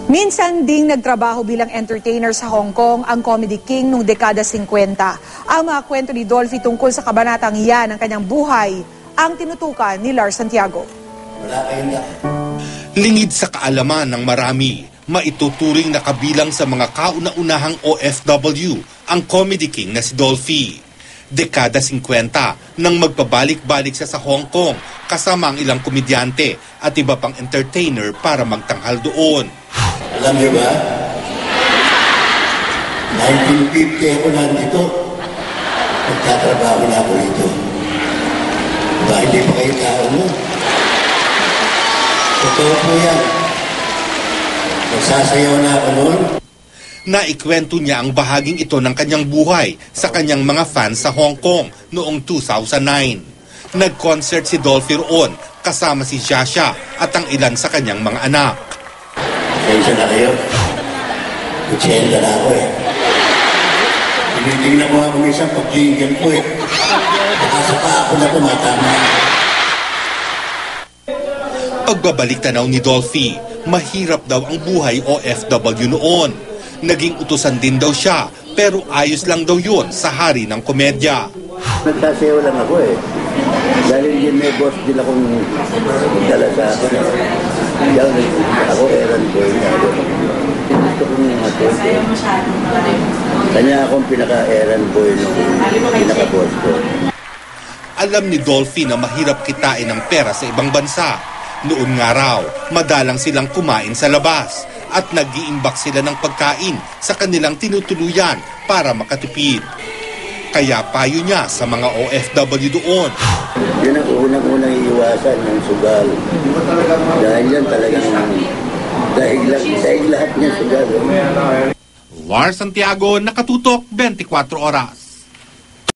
Minsan ding nagtrabaho bilang entertainer sa Hong Kong ang comedy king noong dekada 50. Ang mga kwento ni Dolphy tungkol sa kabanatang iyan ng kanyang buhay ang tinutukan ni Lars Santiago. Lingid sa kaalaman ng marami, maituturing na kabilang sa mga kauna-unahang OFW ang comedy king na si Dolphy. Dekada 50 nang magpabalik-balik siya sa Hong Kong kasama ang ilang komedyante at iba pang entertainer para magtanghal doon. Alam niyo ba? 1950 ako nandito. Nagtatrabaho na ako dito. Ba, hindi pa kayo tao mo? Totoo po yan. Nagsasayaw na ako noon. Naikwento niya ang bahaging ito ng kanyang buhay sa kanyang mga fans sa Hong Kong noong 2009. Nag-concert si Dolphy roon kasama si Xia at ang ilan sa kanyang mga anak. Pasensya na kayo. Kutsenda na ako eh. Tinitingnan ko nga kung isang pag-jingle ko eh. Nakasapa ako na tumatama. Pagbabalik tanaw ni Dolphy, mahirap daw ang buhay OFW noon. Naging utusan din daw siya, pero ayos lang daw yun sa hari ng komedya. Nagsasayaw lang ako eh. Dahil yun may boss din akong dala sa akin. Yan, ako errand boy niya. Gusto kong matuto. Kanya akong pinaka-errand boy nung pinaka-boss ko. Alam ni Dolphy na mahirap kitain ng pera sa ibang bansa. Noon nga raw, madalang silang kumain sa labas at nag-iimbak sila ng pagkain sa kanilang tinutuluyan para makatipid. Kaya payo niya sa mga OFW doon. Yun ang unang-unang iiwasan ng sugal. Dahil yan talagang dahil lahat niya sugal. Lars Santiago, Nakatutok, 24 Oras.